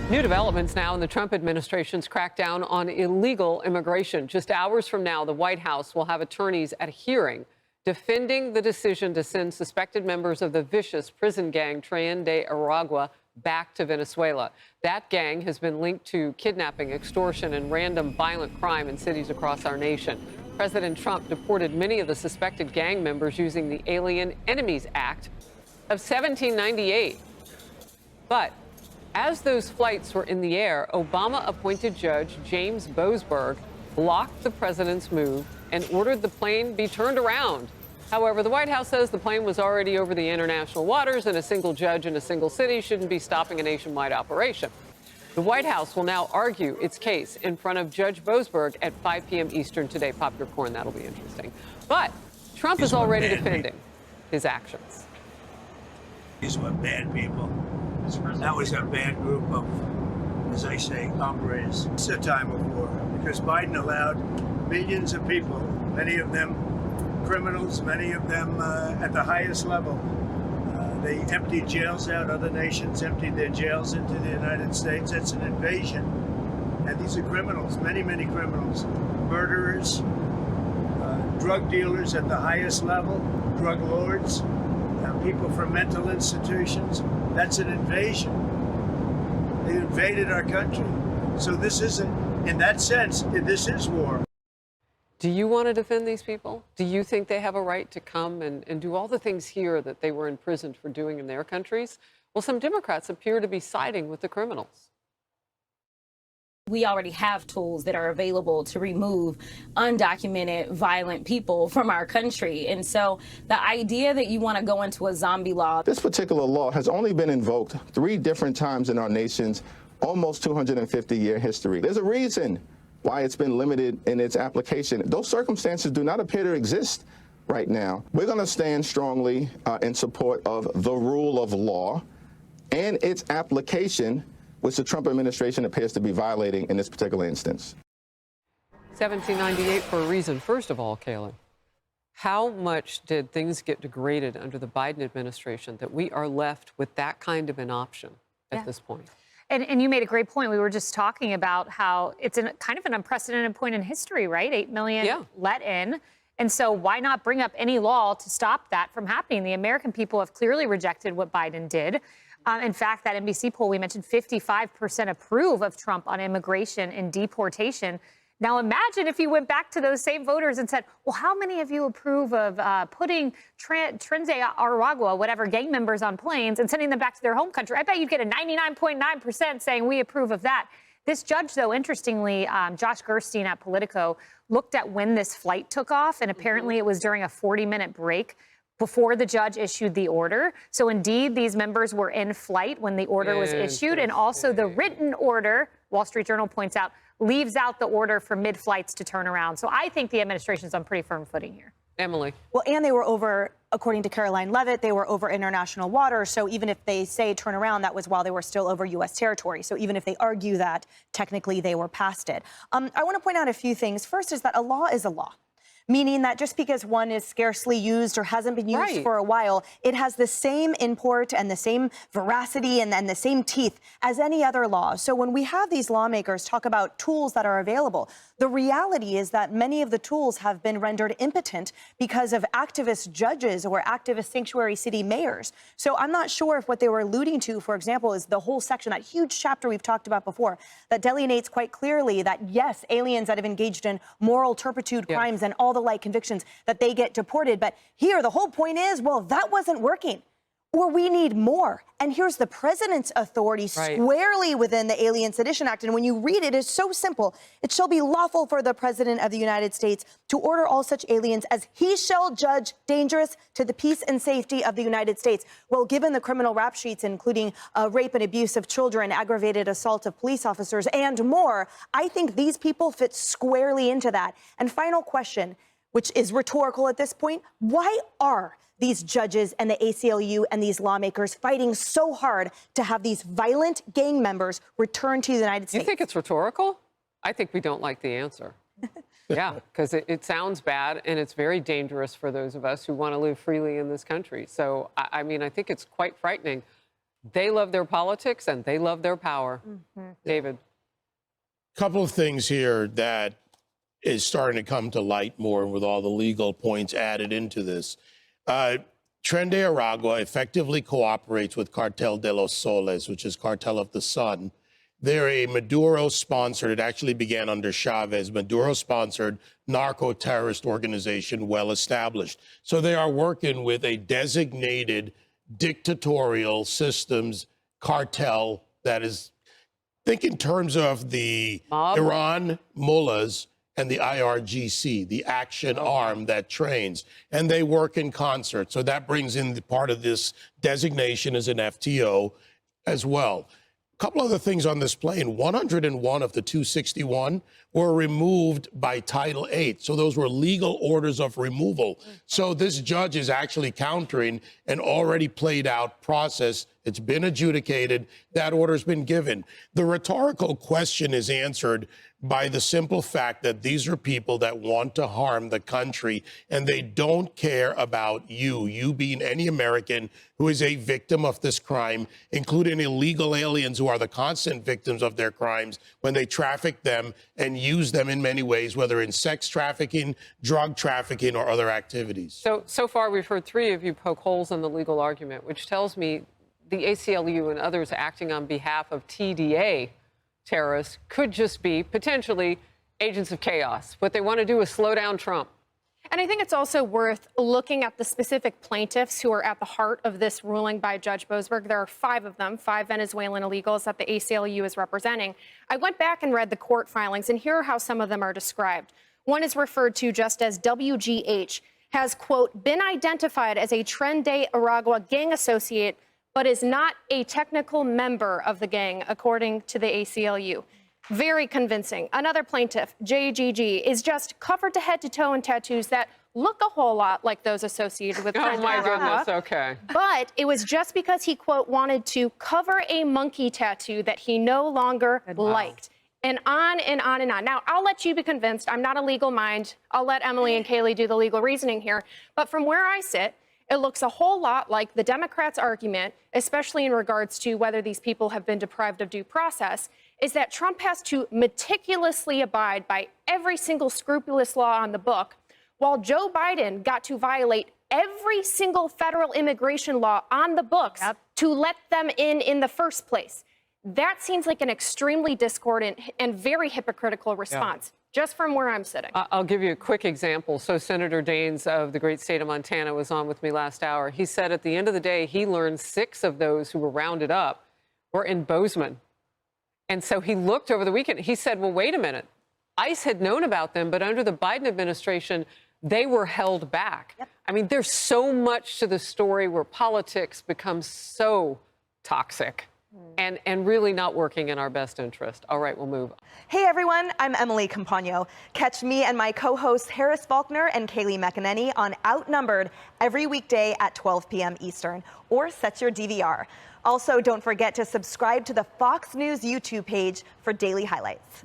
New developments now in the Trump administration's crackdown on illegal immigration. Just hours from now, the White House will have attorneys at a hearing defending the decision to send suspected members of the vicious prison gang Tren de Aragua back to Venezuela. That gang has been linked to kidnapping, extortion, and random violent crime in cities across our nation. President Trump deported many of the suspected gang members using the Alien Enemies Act of 1798. But as those flights were in the air, Obama-appointed Judge James Boasberg blocked the president's move and ordered the plane be turned around. However, the White House says the plane was already over the international waters, and a single judge in a single city shouldn't be stopping a nationwide operation. The White House will now argue its case in front of Judge Boasberg at 5 p.m. Eastern today. Pop your corn, that'll be interesting. But Trump is already defending his actions. These were bad people. That was a bad group of, as I say, hombres. It's a time of war because Biden allowed millions of people, many of them criminals, many of them at the highest level. They emptied jails out. Other nations emptied their jails into the United States. That's an invasion. And these are criminals, many, many criminals, murderers, drug dealers at the highest level, drug lords, people from mental institutions. That's an invasion. They invaded our country. So this isn't, in that sense, this is war. Do you want to defend these people? Do you think they have a right to come and do all the things here that they were imprisoned for doing in their countries? Well, some Democrats appear to be siding with the criminals. We already have tools that are available to remove undocumented violent people from our country. And so the idea that you want to go into a zombie law. This particular law has only been invoked 3 different times in our nation's almost 250-year history. There's a reason why it's been limited in its application. Those circumstances do not appear to exist right now. We're going to stand strongly in support of the rule of law and its application, which the Trump administration appears to be violating in this particular instance. 1798 for a reason. First of all, Kaylin, how much did things get degraded under the Biden administration that we are left with that kind of an option at this point? And you made a great point. We were just talking about how it's kind of an unprecedented point in history, right? 8 million let in. And so why not bring up any law to stop that from happening? The American people have clearly rejected what Biden did. In fact, that NBC poll we mentioned, 55% approve of Trump on immigration and deportation. Now, imagine if you went back to those same voters and said, well, how many of you approve of putting Tren de Aragua, whatever, gang members on planes and sending them back to their home country? I bet you'd get a 99.9% saying we approve of that. This judge, though, interestingly, Josh Gerstein at Politico, looked at when this flight took off, and apparently it was during a 40-minute break before the judge issued the order. So indeed, these members were in flight when the order was issued. And also the written order, Wall Street Journal points out, leaves out the order for mid-flights to turn around. So I think the administration's on pretty firm footing here. Emily. Well, and they were over, according to Caroline Levitt, they were over international waters. So even if they say turn around, that was while they were still over U.S. territory. So even if they argue that, technically they were past it. I want to point out a few things. First is that a law is a law, meaning that just because one is scarcely used or hasn't been used for a while, it has the same import and the same veracity and the same teeth as any other law. So when we have these lawmakers talk about tools that are available, the reality is that many of the tools have been rendered impotent because of activist judges or activist sanctuary city mayors. So I'm not sure if what they were alluding to, for example, is the whole section, that huge chapter we've talked about before, that delineates quite clearly that, yes, aliens that have engaged in moral turpitude crimes and all the like convictions, that they get deported. But here, the whole point is, well, that wasn't working, or we need more. And here's the president's authority squarely within the Alien Sedition Act. And when you read it, it's so simple. It shall be lawful for the president of the United States to order all such aliens as he shall judge dangerous to the peace and safety of the United States. Well, given the criminal rap sheets, including rape and abuse of children, aggravated assault of police officers, and more, I think these people fit squarely into that. And final question, which is rhetorical at this point, why are these judges and the ACLU and these lawmakers fighting so hard to have these violent gang members return to the United States? You think it's rhetorical? I think we don't like the answer. Yeah, because it sounds bad, and it's very dangerous for those of us who want to live freely in this country. So, I mean, I think it's quite frightening. They love their politics and they love their power. David. Couple of things here that is starting to come to light more with all the legal points added into this. Tren de Aragua effectively cooperates with Cartel de los Soles, which is Cartel of the Sun. They're a Maduro-sponsored, it actually began under Chavez, Maduro-sponsored narco-terrorist organization, well established. So they are working with a designated dictatorial systems cartel that is, think in terms of the Iran mullahs and the IRGC, the action arm that trains, and they work in concert. So that brings in the part of this designation as an FTO as well. A couple other things on this plane. 101 of the 261 were removed by Title VIII. So those were legal orders of removal. So this judge is actually countering an already played out process. It's been adjudicated. That order's been given. The rhetorical question is answered by the simple fact that these are people that want to harm the country, and they don't care about you being any American who is a victim of this crime, including illegal aliens who are the constant victims of their crimes when they traffic them and use them in many ways, whether in sex trafficking, drug trafficking, or other activities. So far, we've heard three of you poke holes in the legal argument, which tells me the ACLU and others acting on behalf of TDA terrorists could just be potentially agents of chaos. What they want to do is slow down Trump. And I think it's also worth looking at the specific plaintiffs who are at the heart of this ruling by Judge Boasberg. There are 5 of them, 5 Venezuelan illegals that the ACLU is representing. I went back and read the court filings, and here are how some of them are described. One is referred to just as WGH, has, quote, been identified as a Tren de Aragua gang associate, but is not a technical member of the gang, according to the ACLU. Very convincing. Another plaintiff, JGG, is just covered to head to toe in tattoos that look a whole lot like those associated with Tren de my Aragua. goodness, okay. But it was just because he, quote, wanted to cover a monkey tattoo that he no longer liked. And on and on and on. Now, I'll let you be convinced. I'm not a legal mind. I'll let Emily and Kaylee do the legal reasoning here. But from where I sit, it looks a whole lot like the Democrats' argument, especially in regards to whether these people have been deprived of due process, is that Trump has to meticulously abide by every single scrupulous law on the book, while Joe Biden got to violate every single federal immigration law on the books to let them in the first place. That seems like an extremely discordant and very hypocritical response. Just from where I'm sitting. I'll give you a quick example. So Senator Daines of the great state of Montana was on with me last hour. He said at the end of the day, he learned 6 of those who were rounded up were in Bozeman. And so he looked over the weekend. He said, well, wait a minute. ICE had known about them, but under the Biden administration, they were held back. I mean, there's so much to the story where politics becomes so toxic. And really not working in our best interest. All right, we'll move. Hey, everyone. I'm Emily Campagno. Catch me and my co-hosts Harris Faulkner and Kaylee McEnany on Outnumbered every weekday at 12 p.m. Eastern, or set your DVR. Also, don't forget to subscribe to the Fox News YouTube page for daily highlights.